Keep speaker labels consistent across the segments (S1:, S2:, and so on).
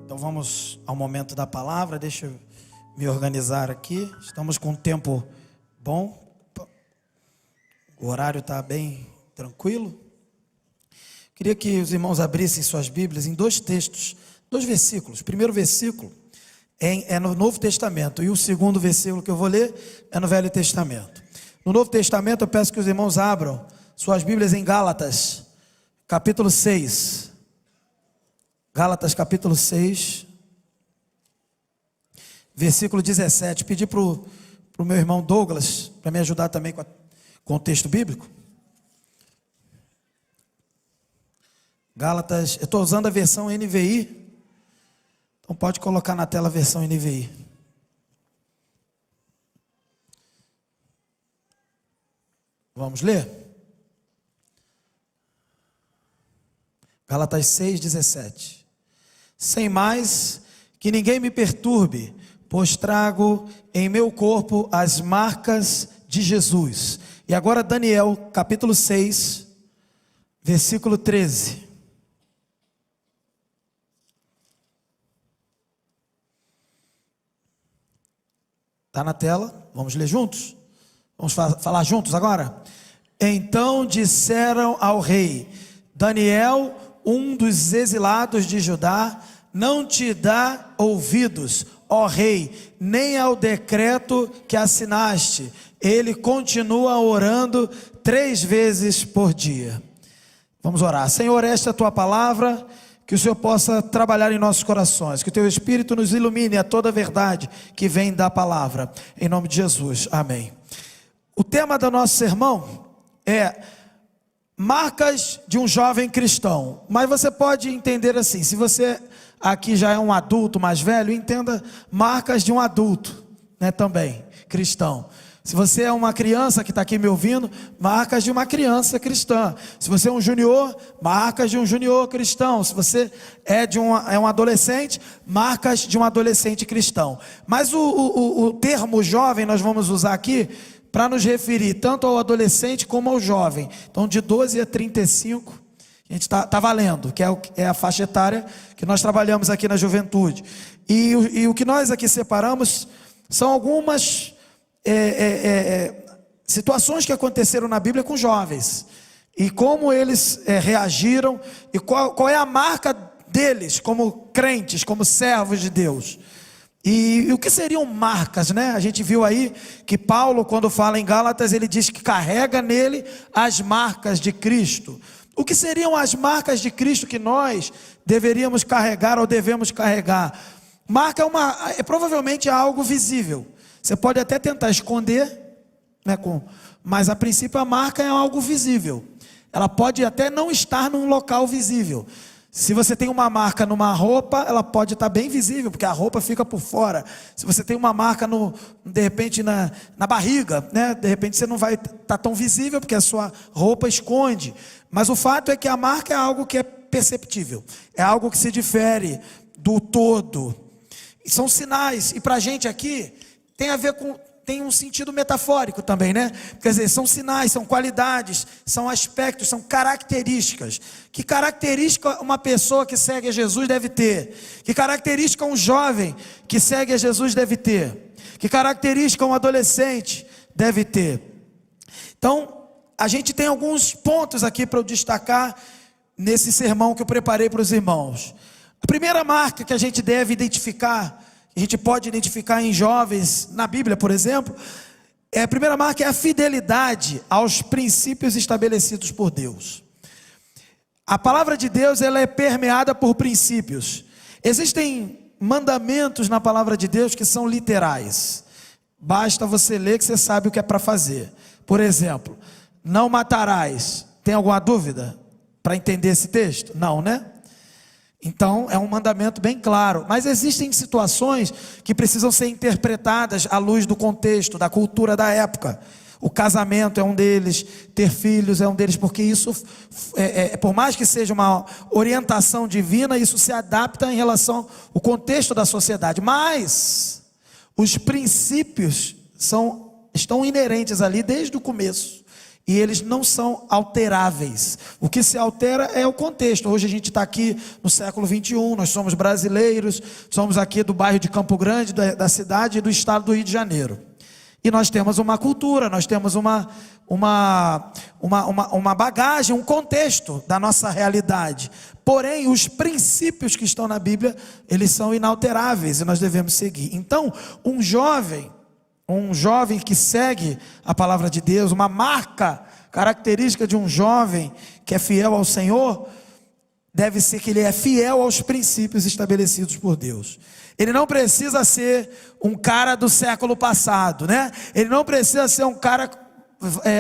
S1: Então vamos ao momento da palavra. Deixa eu me organizar aqui. Estamos com um tempo bom. O horário está bem tranquilo. Queria que os irmãos abrissem suas Bíblias em dois textos, dois versículos. O primeiro versículo é no Novo Testamento e o segundo versículo que eu vou ler é no Velho Testamento. No Novo Testamento eu peço que os irmãos abram suas Bíblias em Gálatas, capítulo 6. Gálatas capítulo 6, versículo 17. Pedi para o meu irmão Douglas, para me ajudar também com o texto bíblico. Gálatas, eu estou usando a versão NVI, então pode colocar na tela a versão NVI. Vamos ler? Gálatas 6, 17. Sem mais, que ninguém me perturbe, pois trago em meu corpo as marcas de Jesus. E agora Daniel, capítulo 6, versículo 13. Está na tela, vamos ler juntos? Vamos falar juntos agora? Então disseram ao rei: Daniel, um dos exilados de Judá, não te dá ouvidos, ó rei, nem ao decreto que assinaste. Ele continua orando 3 vezes por dia. Vamos orar. Senhor, esta é a tua palavra, que o Senhor possa trabalhar em nossos corações, que o teu Espírito nos ilumine a toda a verdade que vem da palavra, em nome de Jesus, amém. O tema do nosso sermão é marcas de um jovem cristão. Mas você pode entender assim, se você aqui já é um adulto mais velho, entenda marcas de um adulto, né, também, cristão. Se você é uma criança que está aqui me ouvindo, marcas de uma criança cristã. Se você é um junior, marcas de um junior cristão. Se você é um adolescente, marcas de um adolescente cristão. Mas o termo jovem nós vamos usar aqui para nos referir tanto ao adolescente como ao jovem. Então de 12 a 35, a gente está valendo, que é a faixa etária que nós trabalhamos aqui na juventude. E o que nós aqui separamos são algumas situações que aconteceram na Bíblia com jovens. E como eles reagiram e qual é a marca deles como crentes, como servos de Deus. E o que seriam marcas, né? A gente viu aí que Paulo, quando fala em Gálatas, ele diz que carrega nele as marcas de Cristo. O que seriam as marcas de Cristo que nós deveríamos carregar ou devemos carregar? Marca é provavelmente algo visível. Você pode até tentar esconder, né, mas a princípio a marca é algo visível. Ela pode até não estar num local visível. Se você tem uma marca numa roupa, ela pode estar bem visível, porque a roupa fica por fora. Se você tem uma marca, de repente, na barriga, né? De repente você não vai estar tão visível, porque a sua roupa esconde. Mas o fato é que a marca é algo que é perceptível. É algo que se difere do todo. E são sinais. E para a gente aqui, tem a ver com... Tem um sentido metafórico também, né? Quer dizer, são sinais, são qualidades, são aspectos, são características. Que característica uma pessoa que segue a Jesus deve ter? Que característica um jovem que segue a Jesus deve ter? Que característica um adolescente deve ter? Então, a gente tem alguns pontos aqui para eu destacar nesse sermão que eu preparei para os irmãos. A primeira marca que a gente deve identificar, a gente pode identificar em jovens, na Bíblia, por exemplo, a primeira marca é a fidelidade aos princípios estabelecidos por Deus. A palavra de Deus, ela é permeada por princípios. Existem mandamentos na palavra de Deus que são literais. Basta você ler que você sabe o que é para fazer. Por exemplo, não matarás. Tem alguma dúvida para entender esse texto? Não, né? Então é um mandamento bem claro, mas existem situações que precisam ser interpretadas à luz do contexto, da cultura da época. O casamento é um deles, ter filhos é um deles, porque isso, por mais que seja uma orientação divina, isso se adapta em relação ao contexto da sociedade. Mas os princípios estão inerentes ali desde o começo. e eles não são alteráveis. O que se altera é o contexto. Hoje a gente está aqui no século 21, nós somos brasileiros, somos aqui do bairro de Campo Grande, da cidade e do estado do Rio de Janeiro. E nós temos uma cultura, nós temos uma bagagem, um contexto da nossa realidade. Porém, os princípios que estão na Bíblia, eles são inalteráveis e nós devemos seguir. Então, um jovem que segue a palavra de Deus, uma marca característica de um jovem que é fiel ao Senhor, deve ser que ele é fiel aos princípios estabelecidos por Deus. Ele não precisa ser um cara do século passado, né? Ele não precisa ser um cara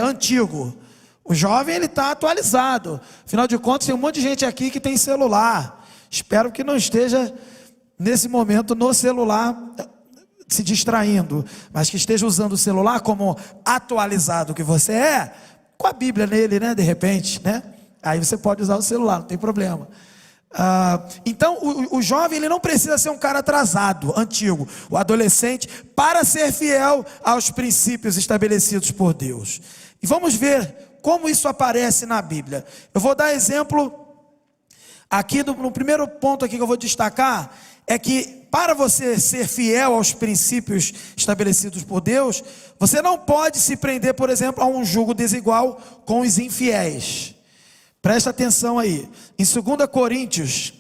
S1: antigo. O jovem, ele está atualizado. Afinal de contas, tem um monte de gente aqui que tem celular. Espero que não esteja nesse momento no celular se distraindo, mas que esteja usando o celular como atualizado que você é, com a Bíblia nele, né? De repente, né? Aí você pode usar o celular, não tem problema. Então o jovem, ele não precisa ser um cara atrasado, antigo, o adolescente, para ser fiel aos princípios estabelecidos por Deus. E vamos ver como isso aparece na Bíblia. Eu vou dar exemplo aqui no primeiro ponto aqui que eu vou destacar, é que para você ser fiel aos princípios estabelecidos por Deus, você não pode se prender, por exemplo, a um jugo desigual com os infiéis. Presta atenção aí, em 2 Coríntios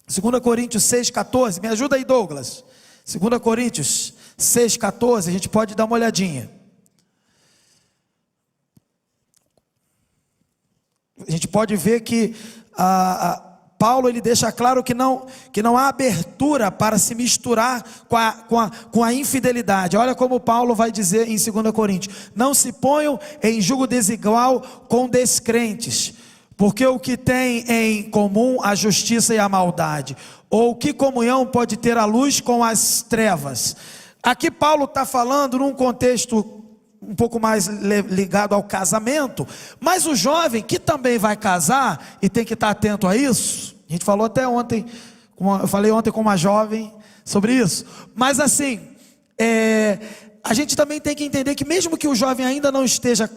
S1: 6,14, me ajuda aí, Douglas. 2 Coríntios 6,14, a gente pode dar uma olhadinha. A gente pode ver que Paulo, ele deixa claro que não há abertura para se misturar com a infidelidade. Olha como Paulo vai dizer em 2 Coríntios: não se ponham em jugo desigual com descrentes, porque o que tem em comum a justiça e a maldade? Ou que comunhão pode ter a luz com as trevas? Aqui Paulo está falando num contexto um pouco mais ligado ao casamento, mas o jovem que também vai casar, e tem que estar atento a isso, a gente falou até ontem, eu falei ontem com uma jovem sobre isso, mas assim, a gente também tem que entender que mesmo que o jovem ainda não esteja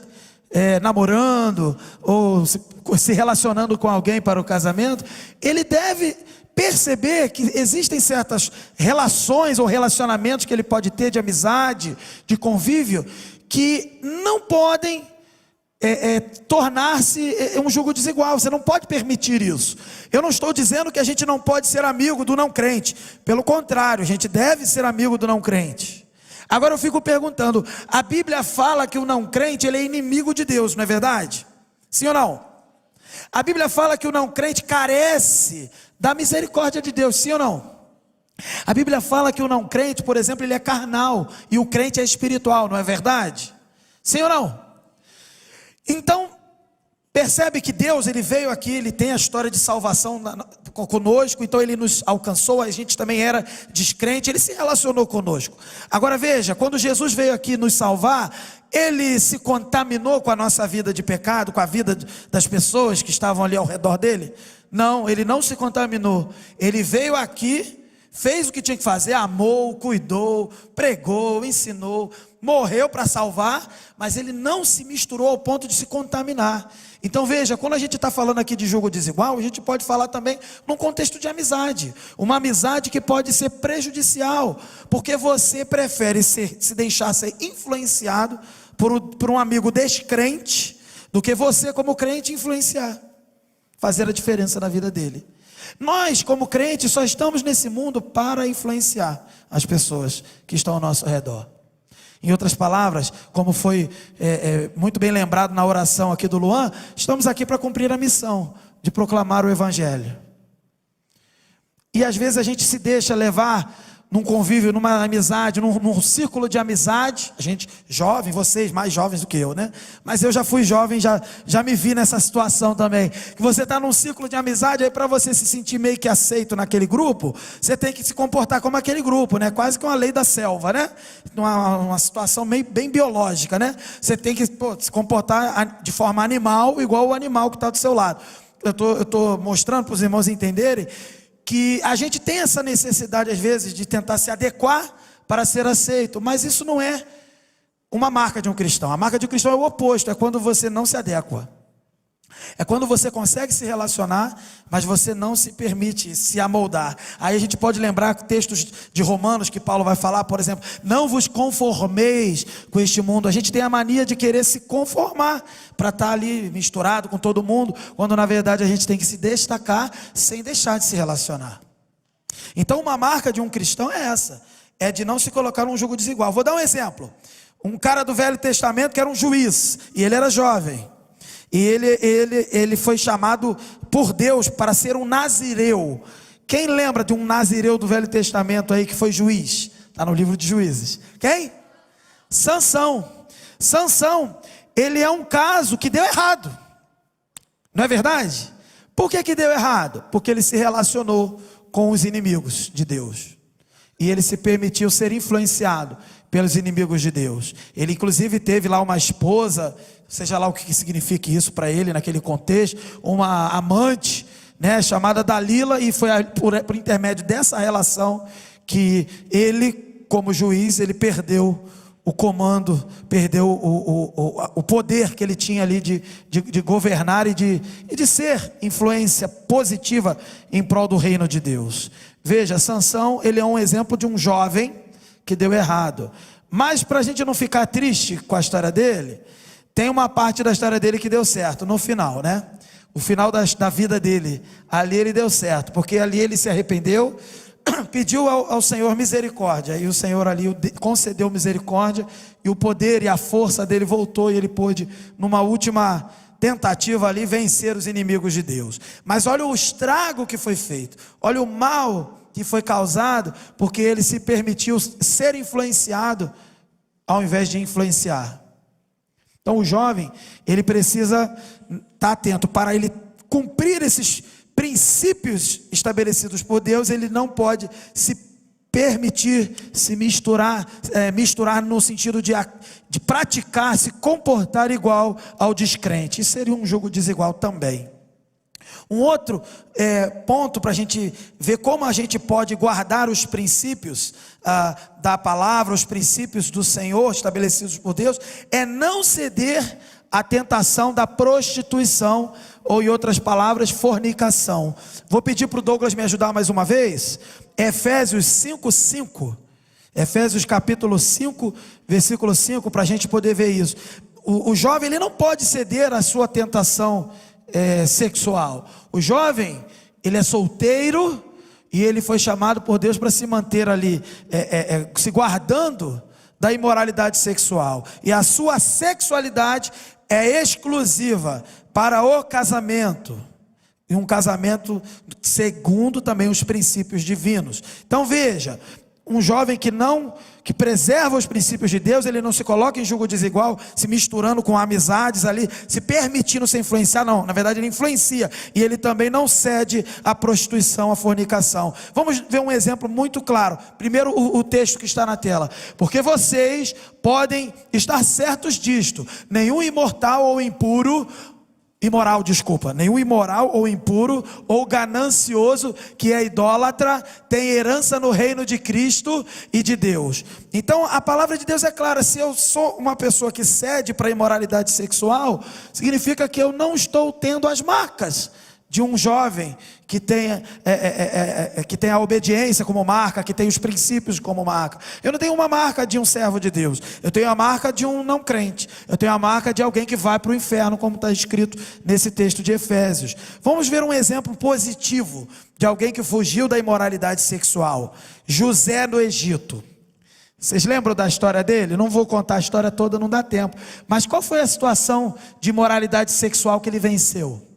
S1: namorando, ou se relacionando com alguém para o casamento, ele deve perceber que existem certas relações ou relacionamentos que ele pode ter de amizade, de convívio, que não podem tornar-se um jugo desigual. Você não pode permitir isso. Eu não estou dizendo que a gente não pode ser amigo do não crente, pelo contrário, a gente deve ser amigo do não crente. Agora eu fico perguntando, a Bíblia fala que o não crente, ele é inimigo de Deus, não é verdade? Sim ou não? A Bíblia fala que o não crente carece da misericórdia de Deus, sim ou não? A Bíblia fala que o não crente, por exemplo, ele é carnal, e o crente é espiritual, não é verdade? Sim ou não? Então, percebe que Deus, ele veio aqui, ele tem a história de salvação conosco, então ele nos alcançou, a gente também era descrente, ele se relacionou conosco. Agora veja, quando Jesus veio aqui nos salvar, ele se contaminou com a nossa vida de pecado, com a vida das pessoas que estavam ali ao redor dele? Não, ele não se contaminou. Ele veio aqui, fez o que tinha que fazer, amou, cuidou, pregou, ensinou, morreu para salvar, mas ele não se misturou ao ponto de se contaminar. Então veja, quando a gente está falando aqui de jugo desigual, a gente pode falar também num contexto de amizade, uma amizade que pode ser prejudicial, porque você prefere se deixar ser influenciado por um amigo descrente, do que você como crente influenciar, fazer a diferença na vida dele. Nós como crentes só estamos nesse mundo para influenciar as pessoas que estão ao nosso redor. Em outras palavras, como foi muito bem lembrado na oração aqui do Luan, estamos aqui para cumprir a missão de proclamar o Evangelho. E às vezes a gente se deixa levar num convívio, numa amizade, num círculo de amizade. A gente, jovem, vocês mais jovens do que eu, né? Mas eu já fui jovem, já me vi nessa situação também. Que você está num círculo de amizade, aí para você se sentir meio que aceito naquele grupo, você tem que se comportar como aquele grupo, né? Quase que uma lei da selva, né? Uma situação bem biológica, né? Você tem que se comportar de forma animal, igual o animal que está do seu lado. Eu estou mostrando para os irmãos entenderem que a gente tem essa necessidade às vezes de tentar se adequar para ser aceito, mas isso não é uma marca de um cristão. A marca de um cristão é o oposto, é quando você não se adequa. É quando você consegue se relacionar, mas você não se permite se amoldar. Aí a gente pode lembrar textos de Romanos que Paulo vai falar, por exemplo, não vos conformeis com este mundo. A gente tem a mania de querer se conformar para estar ali misturado com todo mundo, quando na verdade a gente tem que se destacar sem deixar de se relacionar. Então uma marca de um cristão é essa, é de não se colocar num jugo desigual. Vou dar um exemplo. Um cara do Velho Testamento que era um juiz, e ele era jovem. E ele foi chamado por Deus para ser um nazireu. Quem lembra de um nazireu do Velho Testamento aí que foi juiz? Está no livro de Juízes. Quem? Sansão. Sansão, ele é um caso que deu errado. Não é verdade? Por que deu errado? Porque ele se relacionou com os inimigos de Deus. E ele se permitiu ser influenciado pelos inimigos de Deus. Ele inclusive teve lá uma esposa, seja lá o que signifique isso para ele naquele contexto, uma amante, né, chamada Dalila, e foi por intermédio dessa relação que ele, como juiz, ele perdeu o comando, perdeu o poder que ele tinha ali de governar e de ser influência positiva em prol do reino de Deus. Veja, Sansão, ele é um exemplo de um jovem que deu errado. Mas para a gente não ficar triste com a história dele, tem uma parte da história dele que deu certo, no final, né? O final da vida dele, ali ele deu certo, porque ali ele se arrependeu, pediu ao Senhor misericórdia, e o Senhor ali concedeu misericórdia, e o poder e a força dele voltou, e ele pôde, numa última tentativa ali, vencer os inimigos de Deus. Mas olha o estrago que foi feito, olha o mal que foi causado, porque ele se permitiu ser influenciado, ao invés de influenciar. Então o jovem, ele precisa estar atento, para ele cumprir esses princípios estabelecidos por Deus, ele não pode se permitir se misturar no sentido de praticar, se comportar igual ao descrente. Isso seria um jugo desigual também. Um outro ponto para a gente ver como a gente pode guardar os princípios da palavra, os princípios do Senhor estabelecidos por Deus, é não ceder à tentação da prostituição, ou em outras palavras, fornicação. Vou pedir para o Douglas me ajudar mais uma vez. Efésios 5:5. Efésios capítulo 5, versículo 5, para a gente poder ver isso. O jovem, ele não pode ceder à sua tentação sexual. O jovem, ele é solteiro, e ele foi chamado por Deus para se manter ali, se guardando da imoralidade sexual. E a sua sexualidade é exclusiva para o casamento, e um casamento segundo também os princípios divinos. Então veja, um jovem que preserva os princípios de Deus, ele não se coloca em jugo desigual, se misturando com amizades ali, se permitindo se influenciar, não, na verdade ele influencia, e ele também não cede à prostituição, à fornicação. Vamos ver um exemplo muito claro. Primeiro o texto que está na tela: porque vocês podem estar certos disto, nenhum imoral ou impuro, ou ganancioso, que é idólatra, tem herança no reino de Cristo e de Deus. Então a palavra de Deus é clara: se eu sou uma pessoa que cede para a imoralidade sexual, significa que eu não estou tendo as marcas de um jovem que tem a obediência como marca, que tem os princípios como marca. Eu não tenho uma marca de um servo de Deus, eu tenho a marca de um não crente, eu tenho a marca de alguém que vai para o inferno, como está escrito nesse texto de Efésios. Vamos ver um exemplo positivo de alguém que fugiu da imoralidade sexual: José no Egito. Vocês lembram da história dele? Não vou contar a história toda, não dá tempo, mas qual foi a situação de imoralidade sexual que ele venceu?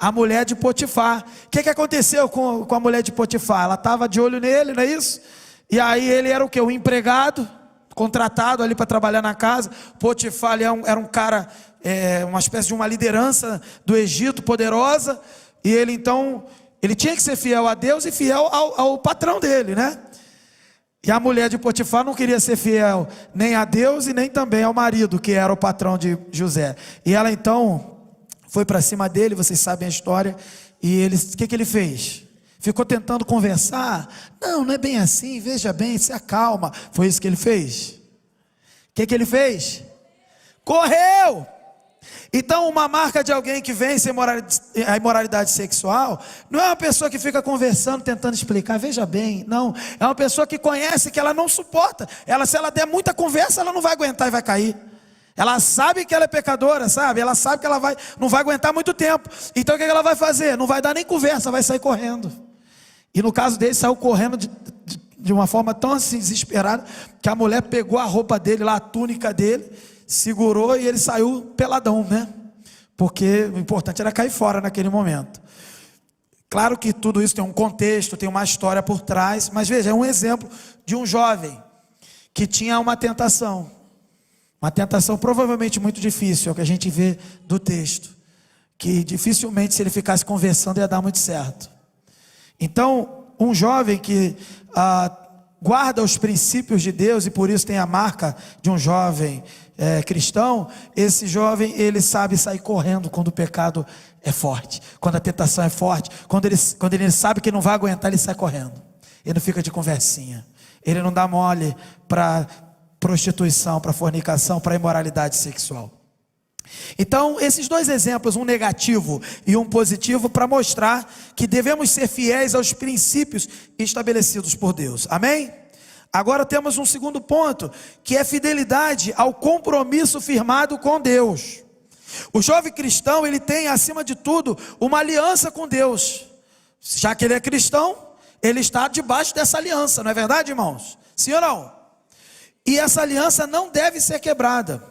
S1: A mulher de Potifar. O que aconteceu com a mulher de Potifar? Ela estava de olho nele, não é isso? E aí ele era o quê? Um empregado, contratado ali para trabalhar na casa. Potifar ali era um cara, uma espécie de uma liderança do Egito, poderosa. E ele então, ele tinha que ser fiel a Deus e fiel ao patrão dele, né? E a mulher de Potifar não queria ser fiel nem a Deus e nem também ao marido, que era o patrão de José. E ela então foi para cima dele, vocês sabem a história. E o que ele fez? Ficou tentando conversar. Não é bem assim, veja bem, se acalma. Foi isso que ele fez? que ele fez? Correu. Então, uma marca de alguém que vence a imoralidade sexual não é uma pessoa que fica conversando, tentando explicar. Veja bem, não. É uma pessoa que conhece que ela não suporta. Se ela der muita conversa, ela não vai aguentar e vai cair. Ela sabe que ela é pecadora, sabe? Ela sabe que ela não vai aguentar muito tempo. Então, o que ela vai fazer? Não vai dar nem conversa, vai sair correndo. E no caso dele, saiu correndo de uma forma tão assim desesperada, que a mulher pegou a roupa dele, lá a túnica dele, segurou e ele saiu peladão, né? Porque o importante era cair fora naquele momento. Claro que tudo isso tem um contexto, tem uma história por trás, mas veja, é um exemplo de um jovem que tinha uma tentação provavelmente muito difícil, é o que a gente vê do texto, que dificilmente, se ele ficasse conversando, ia dar muito certo. Então, um jovem que guarda os princípios de Deus, e por isso tem a marca de um jovem cristão, esse jovem, ele sabe sair correndo quando o pecado é forte, quando a tentação é forte, quando ele sabe que não vai aguentar, ele sai correndo. Ele não fica de conversinha, ele não dá mole para prostituição, para fornicação, para imoralidade sexual. Então, esses dois exemplos, um negativo e um positivo, para mostrar que devemos ser fiéis aos princípios estabelecidos por Deus. Amém? Agora temos um segundo ponto, que é fidelidade ao compromisso firmado com Deus. O jovem cristão, ele tem, acima de tudo, uma aliança com Deus. Já que ele é cristão, ele está debaixo dessa aliança, não é verdade, irmãos? Sim ou não? E essa aliança não deve ser quebrada.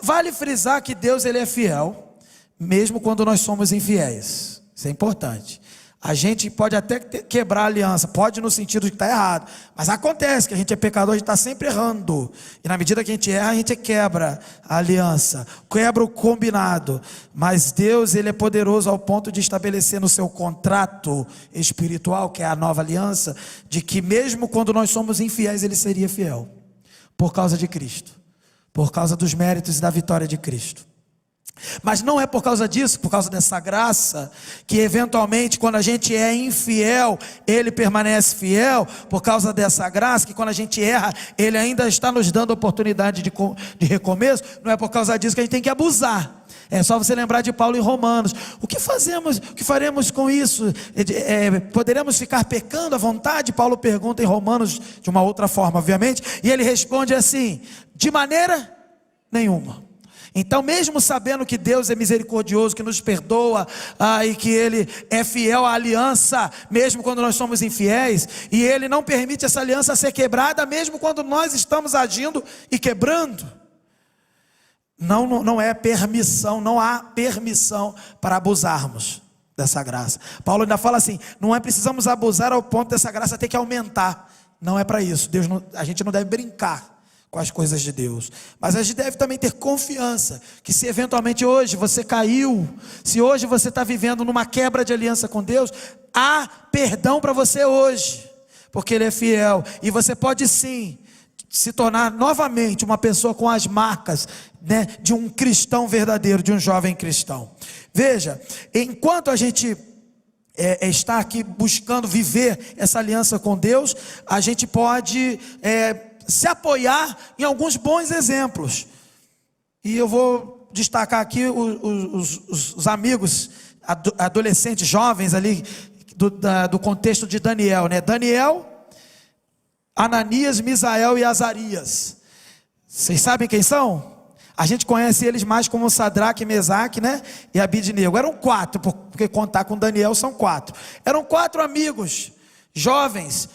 S1: Vale frisar que Deus, ele é fiel, mesmo quando nós somos infiéis. Isso é importante. A gente pode até quebrar a aliança, pode no sentido de que está errado, mas acontece que a gente é pecador, a gente está sempre errando, e na medida que a gente erra, a gente quebra a aliança, quebra o combinado. Mas Deus, ele é poderoso ao ponto de estabelecer no seu contrato espiritual, que é a nova aliança, de que mesmo quando nós somos infiéis, ele seria fiel, por causa de Cristo, por causa dos méritos e da vitória de Cristo. Mas não é por causa disso, por causa dessa graça, que eventualmente quando a gente é infiel, ele permanece fiel. Por causa dessa graça, que quando a gente erra, ele ainda está nos dando oportunidade de recomeço. Não é por causa disso que a gente tem que abusar. É só você lembrar de Paulo em Romanos. O que faremos com isso? Poderemos ficar pecando à vontade? Paulo pergunta em Romanos de uma outra forma, obviamente, e ele responde assim: de maneira nenhuma. Então, mesmo sabendo que Deus é misericordioso, que nos perdoa, e que Ele é fiel à aliança, mesmo quando nós somos infiéis, e Ele não permite essa aliança ser quebrada, mesmo quando nós estamos agindo e quebrando, não é permissão, não há permissão para abusarmos dessa graça. Paulo ainda fala assim: precisamos abusar ao ponto dessa graça ter que aumentar. Não é para isso. A gente não deve brincar com as coisas de Deus, mas a gente deve também ter confiança, que se eventualmente hoje você caiu, se hoje você está vivendo numa quebra de aliança com Deus, há perdão para você hoje, porque Ele é fiel, e você pode sim se tornar novamente uma pessoa com as marcas, né, de um cristão verdadeiro, de um jovem cristão. Veja, enquanto a gente está aqui buscando viver essa aliança com Deus, a gente pode se apoiar em alguns bons exemplos, e eu vou destacar aqui os amigos adolescentes, jovens ali do contexto de Daniel, né? Daniel, Ananias, Misael e Azarias. Vocês sabem quem são? A gente conhece eles mais como Sadraque, Mesaque, né? E Abidnego. Eram 4, porque contar com Daniel são 4. Eram 4 amigos, jovens,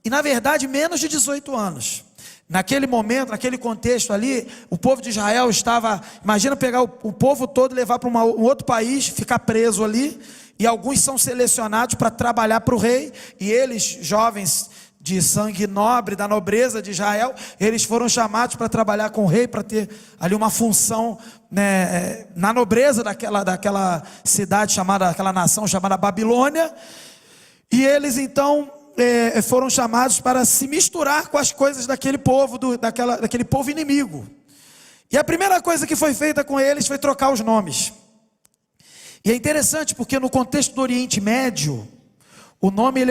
S1: e na verdade menos de 18 anos. Naquele momento, naquele contexto ali, o povo de Israel estava, imagina pegar o povo todo e levar para um outro país, ficar preso ali, e alguns são selecionados para trabalhar para o rei, e eles, jovens de sangue nobre, da nobreza de Israel, eles foram chamados para trabalhar com o rei, para ter ali uma função, né, na nobreza daquela cidade chamada, aquela nação chamada Babilônia, e eles então foram chamados para se misturar com as coisas daquele povo, daquele povo inimigo. E a primeira coisa que foi feita com eles foi trocar os nomes. E é interessante porque no contexto do Oriente Médio, O nome,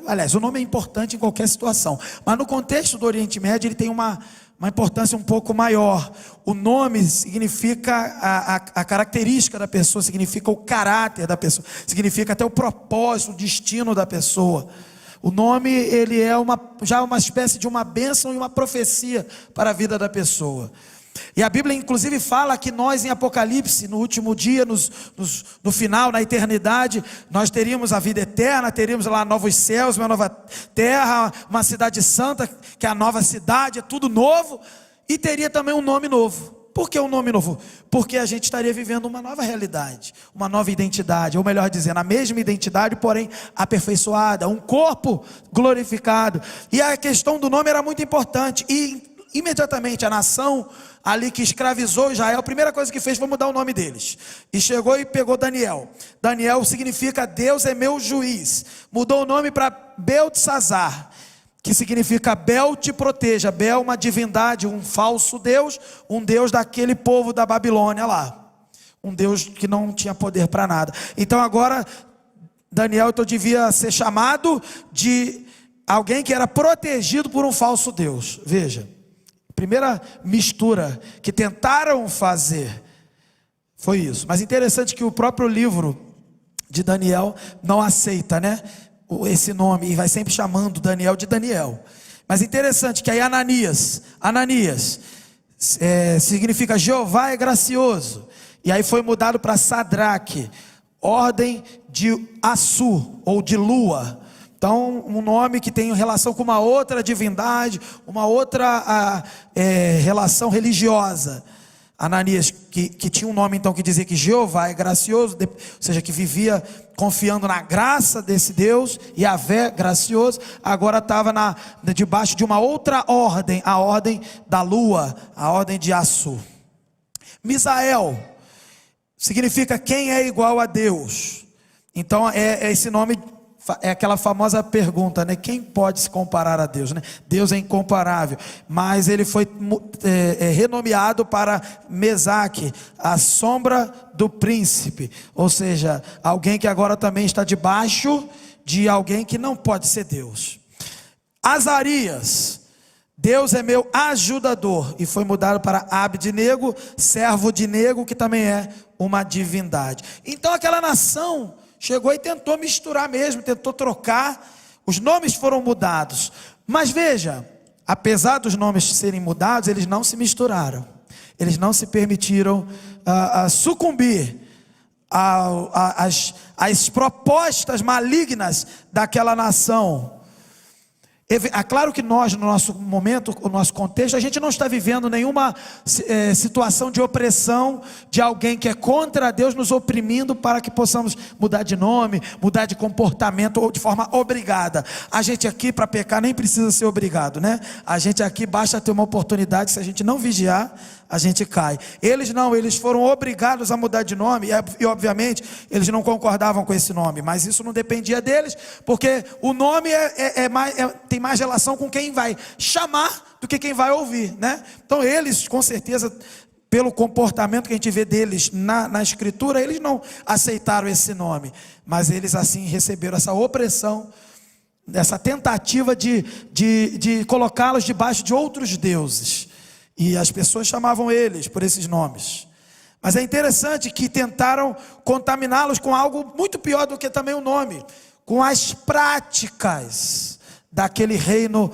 S1: aliás, o nome é importante em qualquer situação, mas no contexto do Oriente Médio ele tem uma importância um pouco maior. O nome significa a característica da pessoa, significa o caráter da pessoa, significa até o propósito, o destino da pessoa. O nome, ele é já uma espécie de uma bênção e uma profecia para a vida da pessoa. E a Bíblia inclusive fala que nós em Apocalipse, no último dia, no final, na eternidade, nós teríamos a vida eterna, teríamos lá novos céus, uma nova terra, uma cidade santa, que é a nova cidade, é tudo novo, e teria também um nome novo. Por que um nome novo? Porque a gente estaria vivendo uma nova realidade, uma nova identidade, ou melhor dizendo, a mesma identidade, porém aperfeiçoada, um corpo glorificado. E a questão do nome era muito importante, e imediatamente a nação ali que escravizou Israel, a primeira coisa que fez foi mudar o nome deles, e chegou e pegou Daniel. Daniel significa Deus é meu juiz, mudou o nome para Beltesazar, que significa Bel te proteja. Bel, uma divindade, um falso Deus, um Deus daquele povo da Babilônia lá, um Deus que não tinha poder para nada. Então agora Daniel devia ser chamado de alguém que era protegido por um falso Deus. Veja, primeira mistura que tentaram fazer foi isso. Mas interessante que o próprio livro de Daniel não aceita, né, esse nome, e vai sempre chamando Daniel de Daniel. Mas interessante que aí Ananias significa Jeová é gracioso, e aí foi mudado para Sadraque, ordem de Assur, ou de lua. Então, um nome que tem relação com uma outra divindade, uma outra relação religiosa. Ananias, que tinha um nome então que dizia que Jeová é gracioso, ou seja, que vivia confiando na graça desse Deus, e Yahvé gracioso, agora estava debaixo de uma outra ordem, a ordem da lua, a ordem de Assur. Misael significa quem é igual a Deus. Então esse nome é aquela famosa pergunta, né? Quem pode se comparar a Deus, né? Deus é incomparável, mas ele foi renomeado para Mesaque, a sombra do príncipe, ou seja, alguém que agora também está debaixo de alguém que não pode ser Deus. Azarias, Deus é meu ajudador, e foi mudado para Abednego, servo de Nego, que também é uma divindade. Então aquela nação chegou e tentou misturar mesmo, tentou trocar, os nomes foram mudados. Mas veja, apesar dos nomes serem mudados, eles não se misturaram, eles não se permitiram sucumbir às propostas malignas daquela nação. É claro que nós, no nosso momento, no nosso contexto, a gente não está vivendo nenhuma situação de opressão, de alguém que é contra Deus nos oprimindo para que possamos mudar de nome, mudar de comportamento, ou de forma obrigada. A gente aqui, para pecar, nem precisa ser obrigado, né? A gente aqui basta ter uma oportunidade, se a gente não vigiar, a gente cai. Eles não, eles foram obrigados a mudar de nome, e obviamente eles não concordavam com esse nome, mas isso não dependia deles, porque o nome tem mais relação com quem vai chamar do que quem vai ouvir, né? Então eles, com certeza, pelo comportamento que a gente vê deles na escritura, eles não aceitaram esse nome, mas eles assim receberam essa opressão, essa tentativa de colocá-los debaixo de outros deuses. E as pessoas chamavam eles por esses nomes. Mas é interessante que tentaram contaminá-los com algo muito pior do que também o nome, com as práticas daquele reino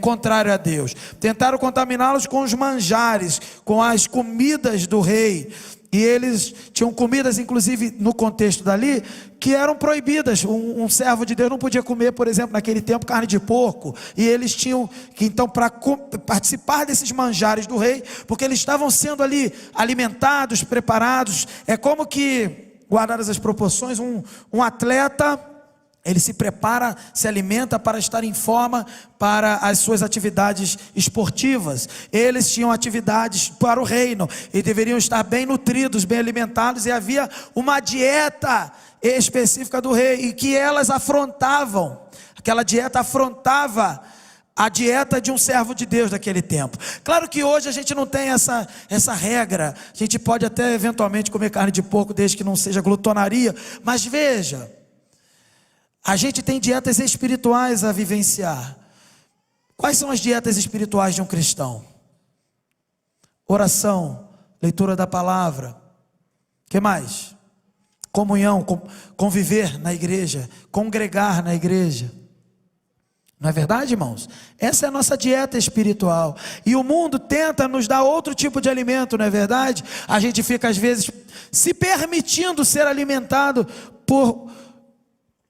S1: contrário a Deus. Tentaram contaminá-los com os manjares, com as comidas do rei. E eles tinham comidas, inclusive no contexto dali, que eram proibidas. Um servo de Deus não podia comer, por exemplo, naquele tempo, carne de porco. E eles tinham que, então, para participar desses manjares do rei, porque eles estavam sendo ali alimentados, preparados. É como que, guardadas as proporções, um atleta, ele se prepara, se alimenta para estar em forma para as suas atividades esportivas. Eles tinham atividades para o reino e deveriam estar bem nutridos, bem alimentados, e havia uma dieta específica do rei, e que elas afrontavam. Aquela dieta afrontava a dieta de um servo de Deus daquele tempo. Claro que hoje a gente não tem essa regra. A gente pode até eventualmente comer carne de porco, desde que não seja glutonaria. Mas veja, A gente tem dietas espirituais a vivenciar. Quais são as dietas espirituais de um cristão? Oração, leitura da palavra. O que mais? Comunhão, conviver na igreja, congregar na igreja. Não é verdade, irmãos? Essa é a nossa dieta espiritual. E o mundo tenta nos dar outro tipo de alimento, não é verdade? A gente fica às vezes se permitindo ser alimentado por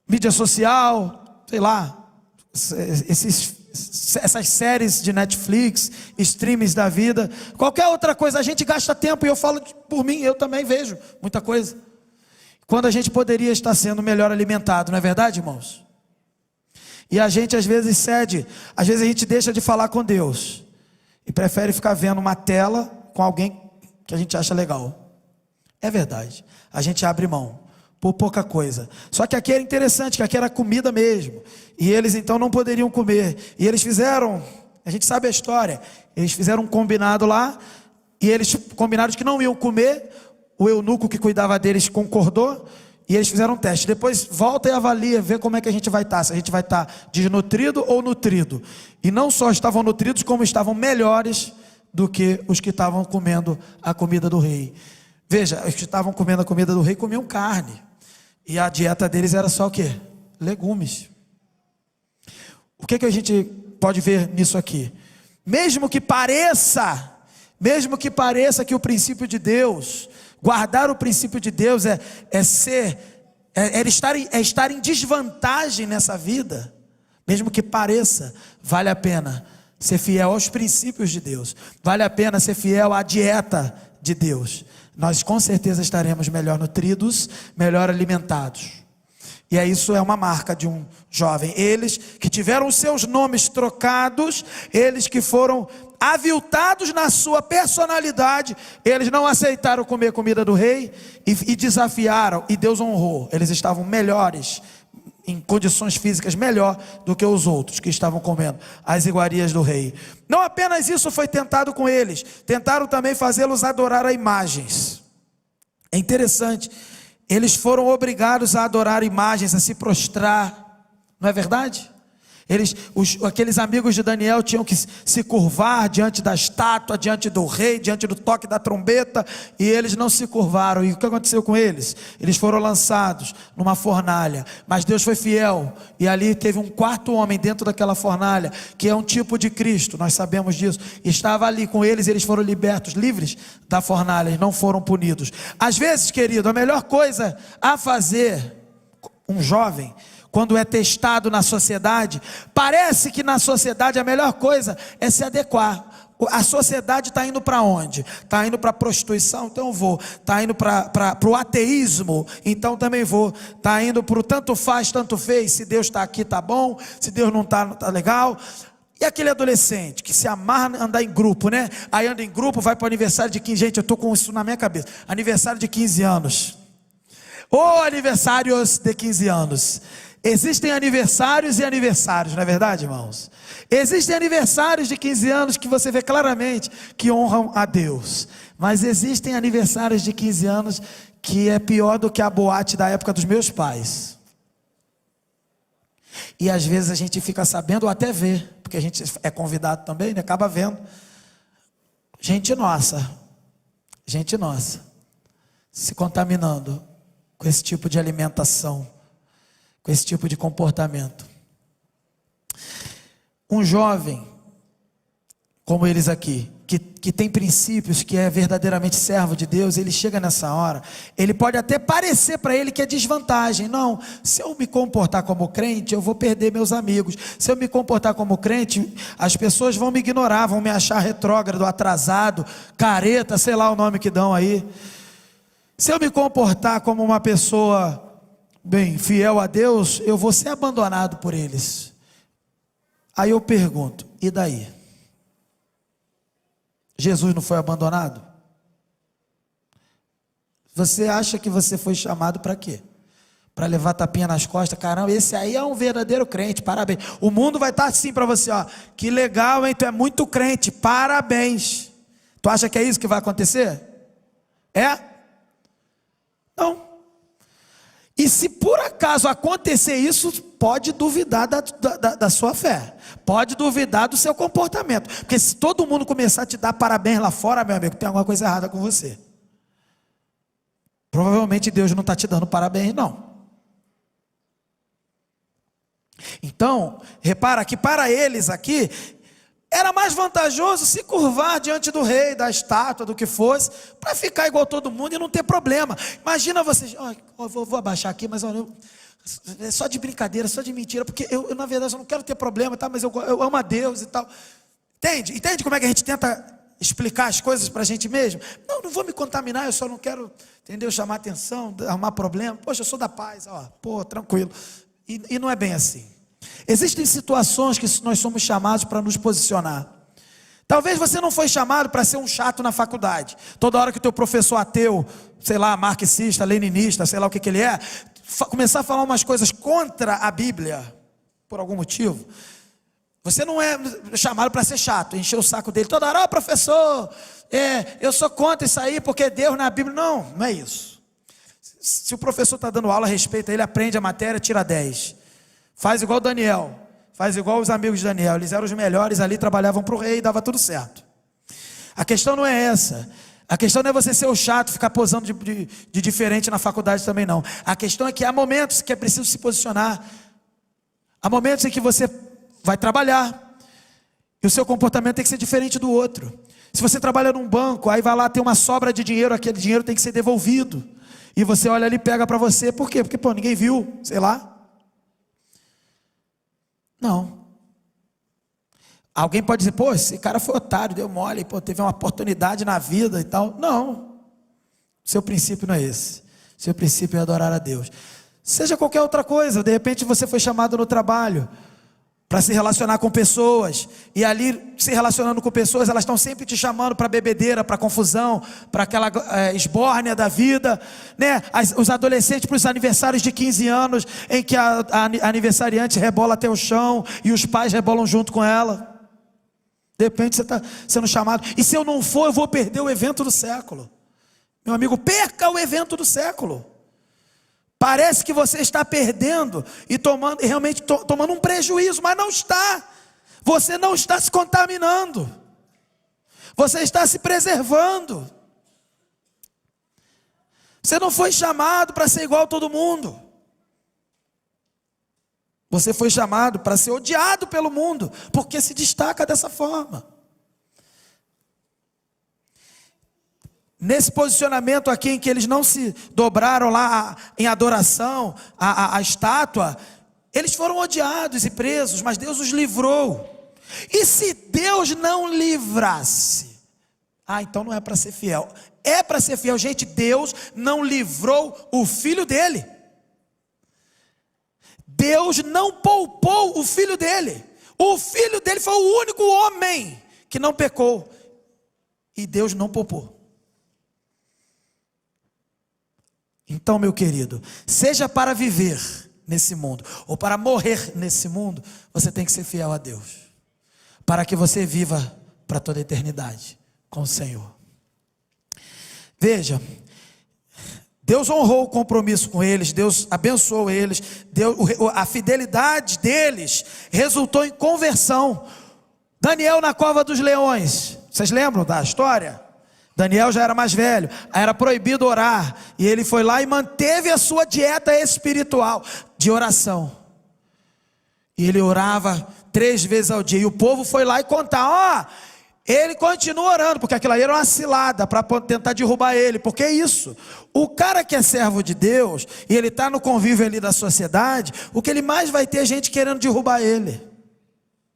S1: mídia social, sei lá, essas séries de Netflix, streams da vida, qualquer outra coisa. A gente gasta tempo, e eu falo por mim, eu também vejo muita coisa, quando a gente poderia estar sendo melhor alimentado, não é verdade, irmãos? E a gente às vezes cede, às vezes a gente deixa de falar com Deus e prefere ficar vendo uma tela com alguém que a gente acha legal. É verdade, a gente abre mão por pouca coisa. Só que aqui era interessante, que aqui era comida mesmo, e eles então não poderiam comer, e eles fizeram, a gente sabe a história, eles fizeram um combinado lá, e eles combinaram que não iam comer. O eunuco que cuidava deles concordou, e eles fizeram um teste. Depois volta e avalia, vê como é que a gente vai estar, se a gente vai estar desnutrido ou nutrido. E não só estavam nutridos, como estavam melhores do que os que estavam comendo a comida do rei. Veja, os que estavam comendo a comida do rei comiam carne, e a dieta deles era só o quê? Legumes. O que a gente pode ver nisso aqui? Mesmo que pareça que o princípio de Deus, guardar o princípio de Deus é estar em desvantagem nessa vida, mesmo que pareça, vale a pena ser fiel aos princípios de Deus, vale a pena ser fiel à dieta de Deus. Nós com certeza estaremos melhor nutridos, melhor alimentados. E isso é uma marca de um jovem. Eles que tiveram os seus nomes trocados, eles que foram aviltados na sua personalidade, eles não aceitaram comer comida do rei e desafiaram, e Deus honrou. Eles estavam melhores, em condições físicas melhor do que os outros que estavam comendo as iguarias do rei. Não apenas isso foi tentado com eles, tentaram também fazê-los adorar a imagens. É interessante, eles foram obrigados a adorar imagens, a se prostrar, não é verdade? Aqueles amigos de Daniel tinham que se curvar diante da estátua, diante do rei, diante do toque da trombeta, e eles não se curvaram. E o que aconteceu com eles? Eles foram lançados numa fornalha, mas Deus foi fiel, e ali teve um quarto homem dentro daquela fornalha, que é um tipo de Cristo, nós sabemos disso, e estava ali com eles, e eles foram libertos, livres da fornalha, e não foram punidos. Às vezes, querido, a melhor coisa a fazer, um jovem, quando é testado na sociedade, parece que na sociedade a melhor coisa é se adequar. A sociedade está indo para onde? Está indo para a prostituição, então eu vou. Está indo para o ateísmo, então também vou. Está indo para o tanto faz, tanto fez. Se Deus está aqui, está bom. Se Deus não está, não está legal. E aquele adolescente que se amarra andar em grupo, né? Aí anda em grupo, vai para o aniversário de 15. Gente, eu estou com isso na minha cabeça. Aniversário de 15 anos. Ô aniversários de 15 anos. Existem aniversários e aniversários, não é verdade, irmãos? Existem aniversários de 15 anos que você vê claramente que honram a Deus. Mas existem aniversários de 15 anos que é pior do que a boate da época dos meus pais. E às vezes a gente fica sabendo ou até vê, porque a gente é convidado também, né? Acaba vendo. Gente nossa, se contaminando com esse tipo de alimentação, com esse tipo de comportamento. Um jovem, como eles aqui, que tem princípios, que é verdadeiramente servo de Deus, ele chega nessa hora, ele pode até parecer para ele que é desvantagem. Não, se eu me comportar como crente, eu vou perder meus amigos. Se eu me comportar como crente, as pessoas vão me ignorar, vão me achar retrógrado, atrasado, careta, sei lá o nome que dão aí. Se eu me comportar como uma pessoa bem, fiel a Deus, eu vou ser abandonado por eles. Aí eu pergunto, e daí? Jesus não foi abandonado? Você acha que você foi chamado para quê? Para levar tapinha nas costas? Caramba, esse aí é um verdadeiro crente, parabéns. O mundo vai estar assim para você, ó. Que legal, hein? Tu é muito crente, parabéns. Tu acha que é isso que vai acontecer? É? Não. E se por acaso acontecer isso, pode duvidar da sua fé, pode duvidar do seu comportamento, porque se todo mundo começar a te dar parabéns lá fora, meu amigo, tem alguma coisa errada com você. Provavelmente Deus não está te dando parabéns, não. Então, repara que para eles aqui, era mais vantajoso se curvar diante do rei, da estátua, do que fosse, para ficar igual todo mundo e não ter problema. Imagina vocês, vou abaixar aqui, mas olha, é só de brincadeira, só de mentira, porque eu na verdade eu não quero ter problema, tá? Mas eu amo a Deus e tal. Entende como é que a gente tenta explicar as coisas para a gente mesmo? Não vou me contaminar, eu só não quero, entendeu, chamar atenção, arrumar problema. Poxa, eu sou da paz, tranquilo. E não é bem assim. Existem situações que nós somos chamados para nos posicionar. Talvez você não foi chamado para ser um chato na faculdade. Toda hora que o teu professor ateu, sei lá, marxista, leninista, sei lá o que ele é, começar a falar umas coisas contra a Bíblia, por algum motivo, você não é chamado para ser chato, encher o saco dele toda hora. Professor, eu sou contra isso aí, porque Deus na Bíblia. Não é isso. Se o professor está dando aula, respeita ele, aprende a matéria, tira 10. Faz igual Daniel, faz igual os amigos de Daniel, eles eram os melhores ali, trabalhavam para o rei e dava tudo certo. A questão não é essa, a questão não é você ser o chato, ficar posando de diferente na faculdade também não. A questão é que há momentos que é preciso se posicionar, há momentos em que você vai trabalhar, e o seu comportamento tem que ser diferente do outro. Se você trabalha num banco, aí vai lá ter uma sobra de dinheiro, aquele dinheiro tem que ser devolvido, e você olha ali e pega para você, por quê? Porque ninguém viu, sei lá. Não. Alguém pode dizer, esse cara foi otário, deu mole, teve uma oportunidade na vida e tal. Não. Seu princípio não é esse. Seu princípio é adorar a Deus. Seja qualquer outra coisa, de repente você foi chamado no trabalho para se relacionar com pessoas, e ali se relacionando com pessoas, elas estão sempre te chamando para bebedeira, para confusão, para aquela esbórnia da vida, né? Os adolescentes para os aniversários de 15 anos, em que a aniversariante rebola até o chão, e os pais rebolam junto com ela. De repente você está sendo chamado, e se eu não for, eu vou perder o evento do século. Meu amigo, perca o evento do século. Parece que você está perdendo e realmente tomando um prejuízo, mas não está. Você não está se contaminando. Você está se preservando. Você não foi chamado para ser igual a todo mundo. Você foi chamado para ser odiado pelo mundo, porque se destaca dessa forma. Nesse posicionamento aqui em que eles não se dobraram lá em adoração à estátua, eles foram odiados e presos, mas Deus os livrou. E se Deus não livrasse? Então não é para ser fiel. É para ser fiel, gente. Deus não livrou o filho dele. Deus não poupou o filho dele. O filho dele foi o único homem que não pecou, e Deus não poupou. Então, meu querido, seja para viver nesse mundo ou para morrer nesse mundo, você tem que ser fiel a Deus, para que você viva para toda a eternidade com o Senhor. Veja, Deus honrou o compromisso com eles, Deus abençoou eles, a fidelidade deles resultou em conversão. Daniel na cova dos leões, vocês lembram da história? Daniel já era mais velho, era proibido orar, e ele foi lá e manteve a sua dieta espiritual de oração, e ele orava 3 vezes ao dia, e o povo foi lá e contar, ele continua orando, porque aquilo ali era uma cilada, para tentar derrubar ele, porque é isso, o cara que é servo de Deus, e ele está no convívio ali da sociedade, o que ele mais vai ter é gente querendo derrubar ele,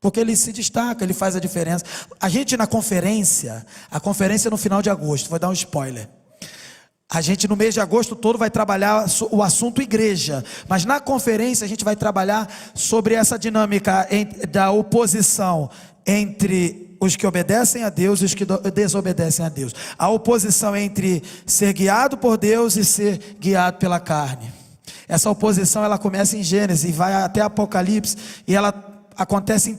S1: porque ele se destaca, ele faz a diferença. A gente a conferência no final de agosto, vou dar um spoiler. A gente no mês de agosto todo vai trabalhar o assunto igreja, mas na conferência a gente vai trabalhar sobre essa dinâmica da oposição entre os que obedecem a Deus e os que desobedecem a Deus. A oposição entre ser guiado por Deus e ser guiado pela carne. Essa oposição ela começa em Gênesis e vai até Apocalipse, e ela acontece em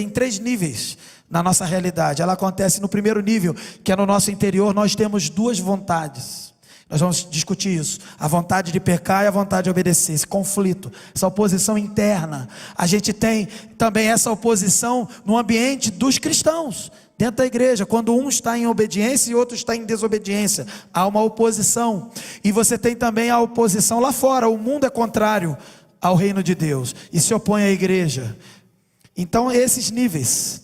S1: três níveis na nossa realidade. Ela acontece no primeiro nível, que é no nosso interior. Nós temos 2 vontades. Nós vamos discutir isso, a vontade de pecar e a vontade de obedecer, esse conflito, essa oposição interna. A gente tem também essa oposição no ambiente dos cristãos, dentro da igreja, quando um está em obediência e outro está em desobediência, há uma oposição. E você tem também a oposição lá fora, o mundo é contrário ao reino de Deus e se opõe à igreja. Então esses níveis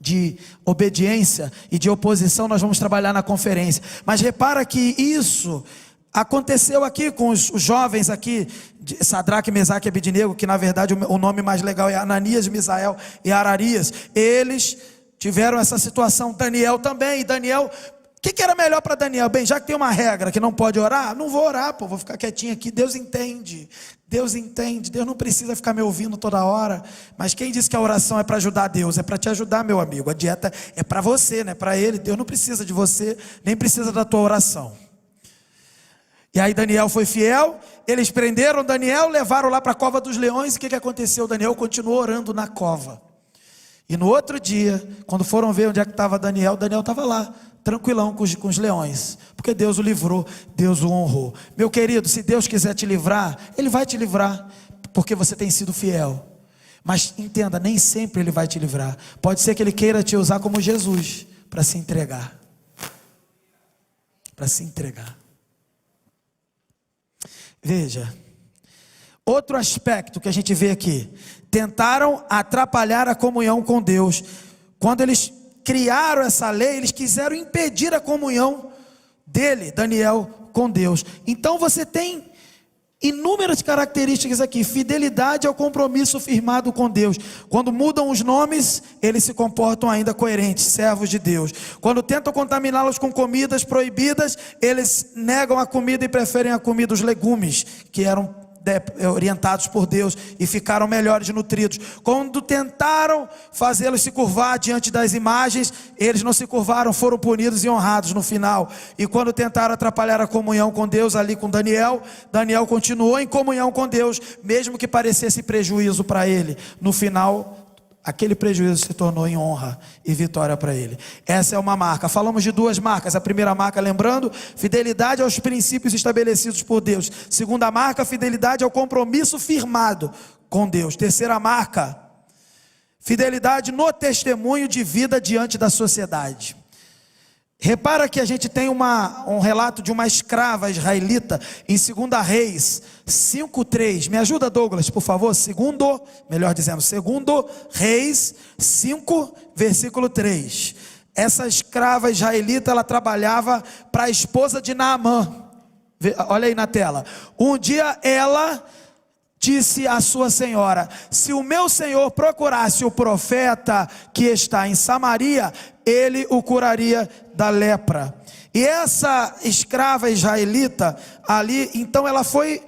S1: de obediência e de oposição nós vamos trabalhar na conferência. Mas repara que isso aconteceu aqui com os jovens aqui, de Sadraque, Mesaque e Abednego, que na verdade o nome mais legal é Ananias, Misael e Ararias. Eles tiveram essa situação, Daniel também. E Daniel, o que era melhor para Daniel? Bem, já que tem uma regra que não pode orar, não vou orar, vou ficar quietinho aqui. Deus entende, Deus não precisa ficar me ouvindo toda hora. Mas quem disse que a oração é para ajudar Deus? É para te ajudar, meu amigo. A dieta é para você, não é para ele. Deus não precisa de você, nem precisa da tua oração. E aí Daniel foi fiel, eles prenderam Daniel, levaram lá para a cova dos leões. E o que aconteceu? Daniel continuou orando na cova. E no outro dia, quando foram ver onde é que estava Daniel, Daniel estava lá, tranquilão com os leões, porque Deus o livrou, Deus o honrou. Meu querido, se Deus quiser te livrar, Ele vai te livrar, porque você tem sido fiel. Mas entenda, nem sempre Ele vai te livrar. Pode ser que Ele queira te usar como Jesus, para se entregar. Para se entregar. Veja, outro aspecto que a gente vê aqui: tentaram atrapalhar a comunhão com Deus. Quando eles criaram essa lei, eles quiseram impedir a comunhão dele, Daniel, com Deus. Então você tem inúmeras características aqui: fidelidade ao compromisso firmado com Deus. Quando mudam os nomes, eles se comportam ainda coerentes, servos de Deus. Quando tentam contaminá-los com comidas proibidas, eles negam a comida e preferem a comida, os legumes, que eram orientados por Deus, e ficaram melhores, nutridos. Quando tentaram fazê-los se curvar diante das imagens, eles não se curvaram, foram punidos e honrados no final. E quando tentaram atrapalhar a comunhão com Deus ali com Daniel, Daniel continuou em comunhão com Deus, mesmo que parecesse prejuízo para ele. No final, aquele prejuízo se tornou em honra e vitória para ele. Essa é uma marca. Falamos de duas marcas. A primeira marca, lembrando, fidelidade aos princípios estabelecidos por Deus. Segunda marca, fidelidade ao compromisso firmado com Deus. Terceira marca, fidelidade no testemunho de vida diante da sociedade. Repara que a gente tem um relato de uma escrava israelita em 2 Reis 5:3. Me ajuda, Douglas, por favor. 2 Reis 5, versículo 3. Essa escrava israelita, ela trabalhava para a esposa de Naamã. Olha aí na tela. Um dia ela disse à sua senhora: se o meu senhor procurasse o profeta que está em Samaria, ele o curaria da lepra. E essa escrava israelita ali, então ela foi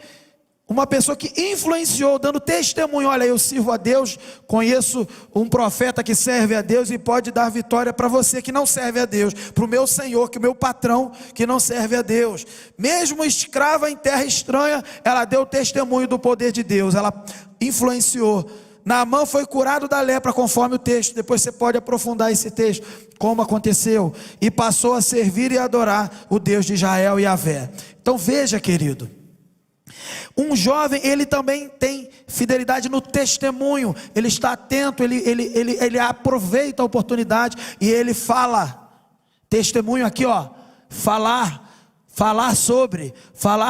S1: uma pessoa que influenciou, dando testemunho: olha, eu sirvo a Deus, conheço um profeta que serve a Deus e pode dar vitória para você que não serve a Deus, para o meu senhor, que o meu patrão que não serve a Deus. Mesmo escrava em terra estranha, ela deu testemunho do poder de Deus, ela influenciou. Naamã foi curado da lepra, conforme o texto. Depois você pode aprofundar esse texto, como aconteceu, e passou a servir e adorar o Deus de Israel, Yahvé. Então veja, querido, um jovem, ele também tem fidelidade no testemunho. Ele está atento, ele aproveita a oportunidade e ele fala. Testemunho aqui, ó, falar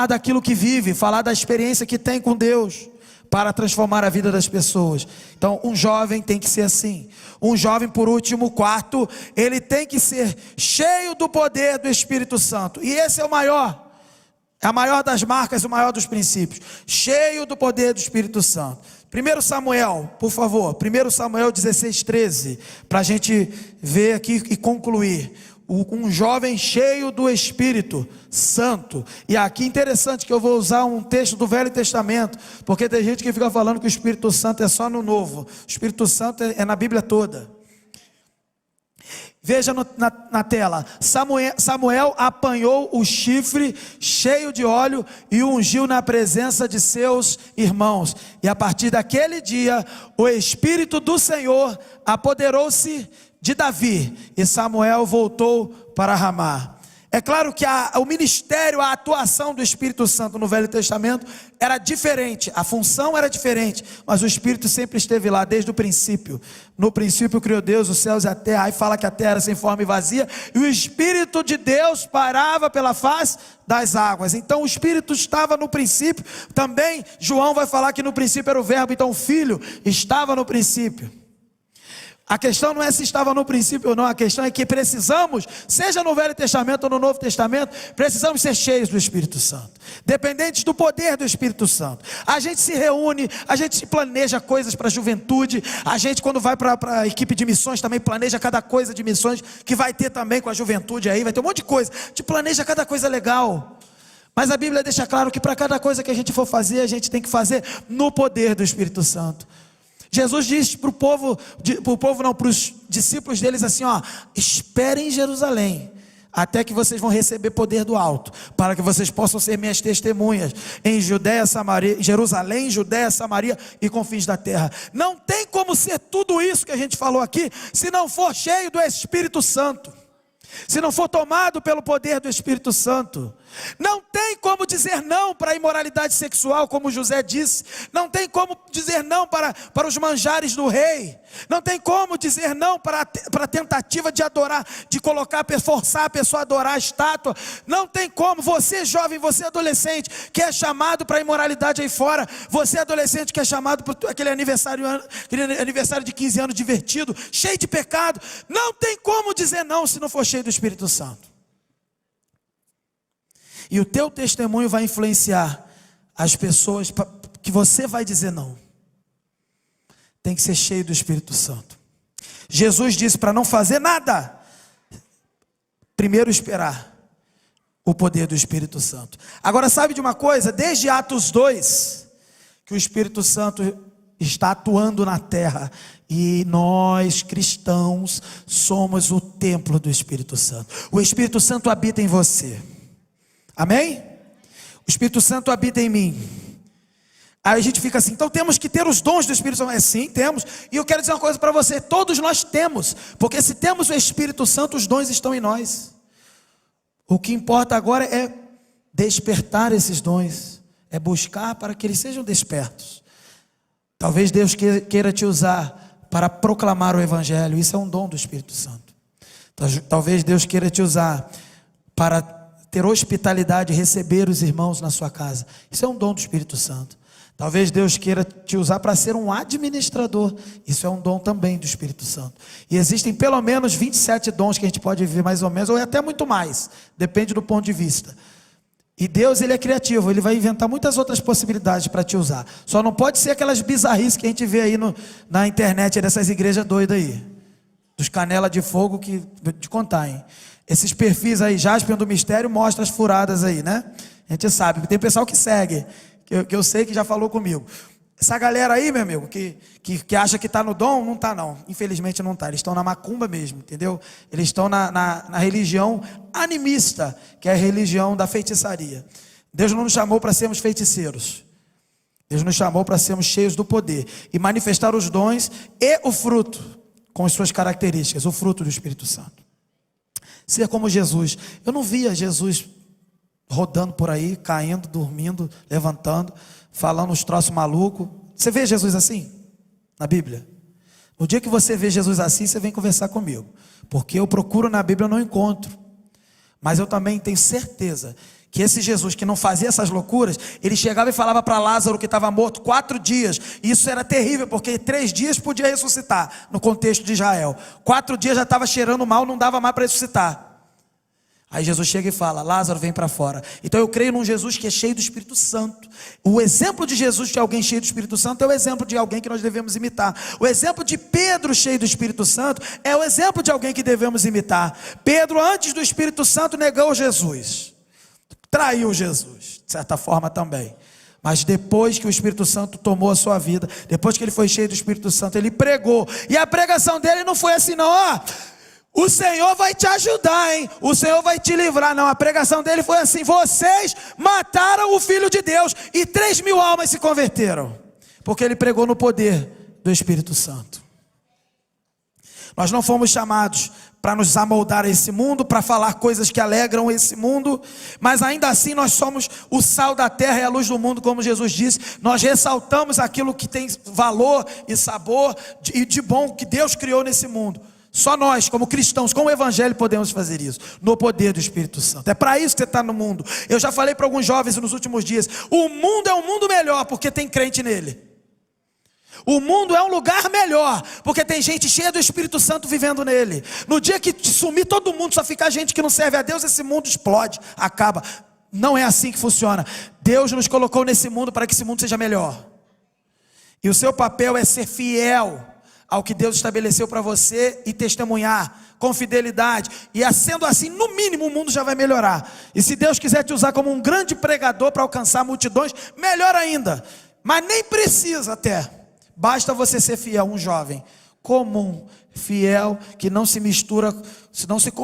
S1: daquilo que vive, falar da experiência que tem com Deus, para transformar a vida das pessoas. Então um jovem tem que ser assim. Um jovem, por último, quarto, ele tem que ser cheio do poder do Espírito Santo. E esse é a maior das marcas, o maior dos princípios. Cheio do poder do Espírito Santo. 1 Samuel, por favor. 1 Samuel 16:13. Para a gente ver aqui e concluir. Um jovem cheio do Espírito Santo. E aqui interessante que eu vou usar um texto do Velho Testamento, porque tem gente que fica falando que o Espírito Santo é só no Novo. O Espírito Santo é na Bíblia toda. Veja na tela. Samuel apanhou o chifre cheio de óleo e o ungiu na presença de seus irmãos. E a partir daquele dia, o Espírito do Senhor apoderou-se de Davi, e Samuel voltou para Ramá. É claro que o ministério, a atuação do Espírito Santo no Velho Testamento era diferente, a função era diferente, mas o Espírito sempre esteve lá desde o princípio. No princípio criou Deus os céus e a terra, aí fala que a terra era sem forma e vazia, e o Espírito de Deus parava pela face das águas. Então o Espírito estava no princípio. Também João vai falar que no princípio era o verbo, então o Filho estava no princípio. A questão não é se estava no princípio ou não, a questão é que precisamos, seja no Velho Testamento ou no Novo Testamento, precisamos ser cheios do Espírito Santo, dependentes do poder do Espírito Santo. A gente se reúne, a gente se planeja coisas para a juventude, a gente quando vai para a equipe de missões também planeja cada coisa de missões que vai ter também com a juventude aí, vai ter um monte de coisa, a gente planeja cada coisa legal. Mas a Bíblia deixa claro que para cada coisa que a gente for fazer, a gente tem que fazer no poder do Espírito Santo. Jesus disse para os discípulos deles assim, ó: esperem em Jerusalém, até que vocês vão receber poder do alto, para que vocês possam ser minhas testemunhas em Judéia, Samaria, Jerusalém, Judéia, Samaria e confins da terra. Não tem como ser tudo isso que a gente falou aqui, se não for cheio do Espírito Santo, se não for tomado pelo poder do Espírito Santo. Não tem como dizer não para a imoralidade sexual, como José disse. Não tem como dizer não para os manjares do rei. Não tem como dizer não para a tentativa de adorar, de forçar a pessoa a adorar a estátua. Não tem como. Você jovem, você adolescente, que é chamado para a imoralidade aí fora. Você adolescente que é chamado para aquele aniversário de 15 anos divertido, cheio de pecado. Não tem como dizer não se não for cheio do Espírito Santo. E o teu testemunho vai influenciar as pessoas que você vai dizer não. Tem que ser cheio do Espírito Santo. Jesus disse para não fazer nada, primeiro esperar o poder do Espírito Santo. Agora sabe de uma coisa? Desde Atos 2, que o Espírito Santo está atuando na terra. E nós cristãos somos o templo do Espírito Santo. O Espírito Santo habita em você. Amém? O Espírito Santo habita em mim. Aí a gente fica assim, então temos que ter os dons do Espírito Santo. Sim, temos. E eu quero dizer uma coisa para você, todos nós temos. Porque se temos o Espírito Santo, os dons estão em nós. O que importa agora é despertar esses dons. É buscar para que eles sejam despertos. Talvez Deus queira te usar para proclamar o Evangelho. Isso é um dom do Espírito Santo. Talvez Deus queira te usar para ter hospitalidade, receber os irmãos na sua casa. Isso é um dom do Espírito Santo. Talvez Deus queira te usar para ser um administrador. Isso é um dom também do Espírito Santo. E existem pelo menos 27 dons que a gente pode viver mais ou menos, ou até muito mais. Depende do ponto de vista. E Deus, Ele é criativo, Ele vai inventar muitas outras possibilidades para te usar. Só não pode ser aquelas bizarrices que a gente vê aí na internet, dessas igrejas doidas aí. Dos canela de fogo que, de contar, hein? Esses perfis aí, Jaspion do Mistério, mostra as furadas aí, né? A gente sabe, tem pessoal que segue, que eu sei que já falou comigo. Essa galera aí, meu amigo, que acha que está no dom, não está não. Infelizmente não está, eles estão na macumba mesmo, entendeu? Eles estão na religião animista, que é a religião da feitiçaria. Deus não nos chamou para sermos feiticeiros. Deus nos chamou para sermos cheios do poder e manifestar os dons e o fruto, com as suas características, o fruto do Espírito Santo. Ser como Jesus. Eu não via Jesus rodando por aí, caindo, dormindo, levantando, falando uns troços malucos. Você vê Jesus assim? Na Bíblia? No dia que você vê Jesus assim, você vem conversar comigo. Porque eu procuro na Bíblia, eu não encontro. Mas eu também tenho certeza que esse Jesus que não fazia essas loucuras, ele chegava e falava para Lázaro que estava morto 4 dias. E isso era terrível, porque 3 dias podia ressuscitar, no contexto de Israel. 4 dias já estava cheirando mal, não dava mais para ressuscitar. Aí Jesus chega e fala: Lázaro, vem para fora. Então eu creio num Jesus que é cheio do Espírito Santo. O exemplo de Jesus de alguém cheio do Espírito Santo é o exemplo de alguém que nós devemos imitar. O exemplo de Pedro cheio do Espírito Santo é o exemplo de alguém que devemos imitar. Pedro, antes do Espírito Santo, negou Jesus, traiu Jesus, de certa forma também. Mas depois que o Espírito Santo tomou a sua vida, depois que ele foi cheio do Espírito Santo, ele pregou. E a pregação dele não foi assim não, o Senhor vai te ajudar, hein? O Senhor vai te livrar. Não, a pregação dele foi assim: vocês mataram o Filho de Deus e 3.000 almas se converteram, porque ele pregou no poder do Espírito Santo. Nós não fomos chamados para nos amoldar a esse mundo, para falar coisas que alegram esse mundo, mas ainda assim nós somos o sal da terra e a luz do mundo, como Jesus disse. Nós ressaltamos aquilo que tem valor e sabor e de bom que Deus criou nesse mundo. Só nós, como cristãos, com o evangelho, podemos fazer isso, no poder do Espírito Santo. É para isso que você está no mundo. Eu já falei para alguns jovens nos últimos dias, o mundo é um mundo melhor porque tem crente nele. O mundo é um lugar melhor porque tem gente cheia do Espírito Santo vivendo nele. No dia que sumir todo mundo, só ficar gente que não serve a Deus, esse mundo explode, acaba. Não é assim que funciona. Deus nos colocou nesse mundo para que esse mundo seja melhor. E o seu papel é ser fiel ao que Deus estabeleceu para você e testemunhar com fidelidade. E sendo assim, no mínimo, o mundo já vai melhorar. E se Deus quiser te usar como um grande pregador para alcançar multidões, melhor ainda. Mas nem precisa até. Basta você ser fiel, um jovem comum, fiel, que não se mistura,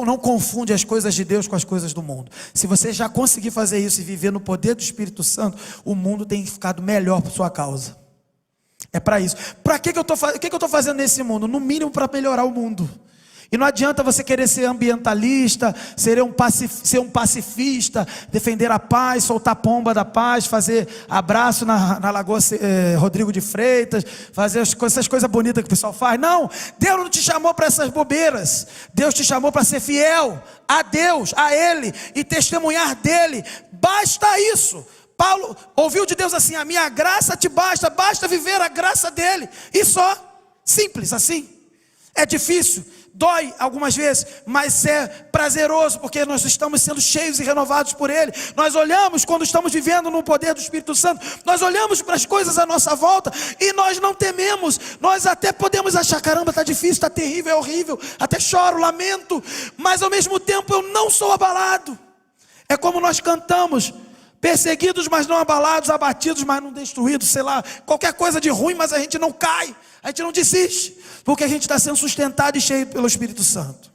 S1: não confunde as coisas de Deus com as coisas do mundo. Se você já conseguir fazer isso e viver no poder do Espírito Santo, o mundo tem ficado melhor por sua causa. É para isso. Para que eu estou fazendo nesse mundo? No mínimo para melhorar o mundo. E não adianta você querer ser ambientalista, ser um pacifista, defender a paz, soltar pomba da paz, fazer abraço na Lagoa Rodrigo de Freitas, fazer essas coisas bonitas que o pessoal faz. Não, Deus não te chamou para essas bobeiras. Deus te chamou para ser fiel a Deus, a Ele, e testemunhar dEle. Basta isso. Paulo ouviu de Deus assim: a minha graça te basta, basta viver a graça dEle. E só, simples assim. É difícil, dói algumas vezes, mas é prazeroso, porque nós estamos sendo cheios e renovados por Ele. Nós olhamos, quando estamos vivendo no poder do Espírito Santo, nós olhamos para as coisas à nossa volta e nós não tememos. Nós até podemos achar, caramba, está difícil, está terrível, é horrível, até choro, lamento, mas ao mesmo tempo eu não sou abalado. É como nós cantamos: perseguidos, mas não abalados, abatidos, mas não destruídos, sei lá, qualquer coisa de ruim, mas a gente não cai, a gente não desiste, porque a gente está sendo sustentado e cheio pelo Espírito Santo.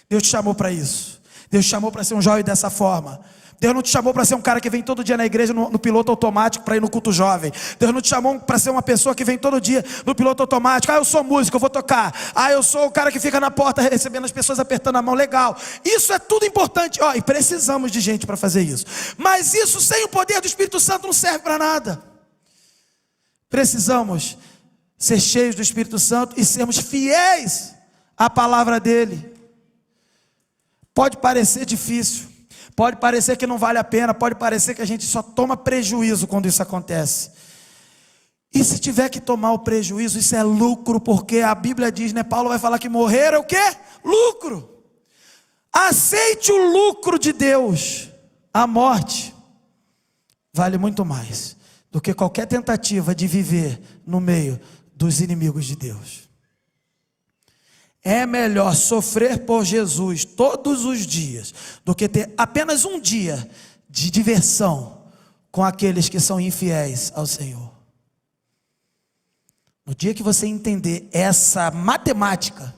S1: Deus te chamou para isso. Deus te chamou para ser um jovem dessa forma. Deus não te chamou para ser um cara que vem todo dia na igreja no piloto automático para ir no culto jovem. Deus não te chamou para ser uma pessoa que vem todo dia no piloto automático. Eu sou músico, eu vou tocar. Eu sou o cara que fica na porta recebendo as pessoas, apertando a mão. Legal. Isso é tudo importante. E precisamos de gente para fazer isso. Mas isso sem o poder do Espírito Santo não serve para nada. Precisamos ser cheios do Espírito Santo e sermos fiéis à palavra dele. Pode parecer difícil, pode parecer que não vale a pena, pode parecer que a gente só toma prejuízo quando isso acontece. E se tiver que tomar o prejuízo, isso é lucro, porque a Bíblia diz, né? Paulo vai falar que morrer é o quê? Lucro. Aceite o lucro de Deus. A morte vale muito mais do que qualquer tentativa de viver no meio dos inimigos de Deus. É melhor sofrer por Jesus todos os dias do que ter apenas um dia de diversão com aqueles que são infiéis ao Senhor. No dia que você entender essa matemática,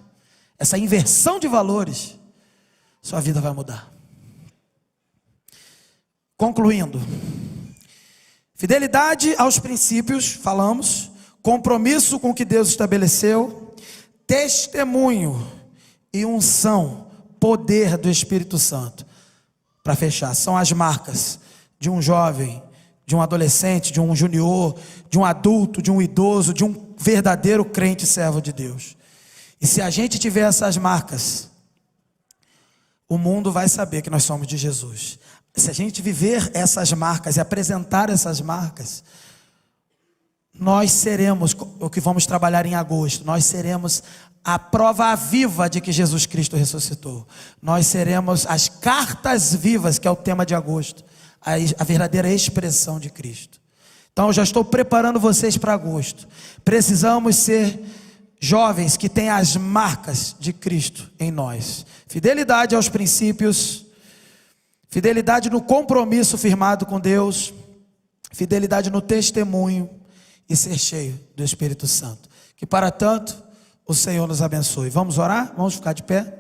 S1: essa inversão de valores, sua vida vai mudar. Concluindo, fidelidade aos princípios, falamos, compromisso com o que Deus estabeleceu, testemunho e unção, poder do Espírito Santo. Para fechar, são as marcas de um jovem, de um adolescente, de um junior, de um adulto, de um idoso, de um verdadeiro crente servo de Deus. E se a gente tiver essas marcas, o mundo vai saber que nós somos de Jesus. Se a gente viver essas marcas e apresentar essas marcas, nós seremos o que vamos trabalhar em agosto. Nós seremos a prova viva de que Jesus Cristo ressuscitou. Nós seremos as cartas vivas, que é o tema de agosto, a verdadeira expressão de Cristo. Então eu já estou preparando vocês para agosto. Precisamos ser jovens que têm as marcas de Cristo em nós. Fidelidade aos princípios, fidelidade no compromisso firmado com Deus, fidelidade no testemunho e ser cheio do Espírito Santo. Que para tanto o Senhor nos abençoe. Vamos orar? Vamos ficar de pé?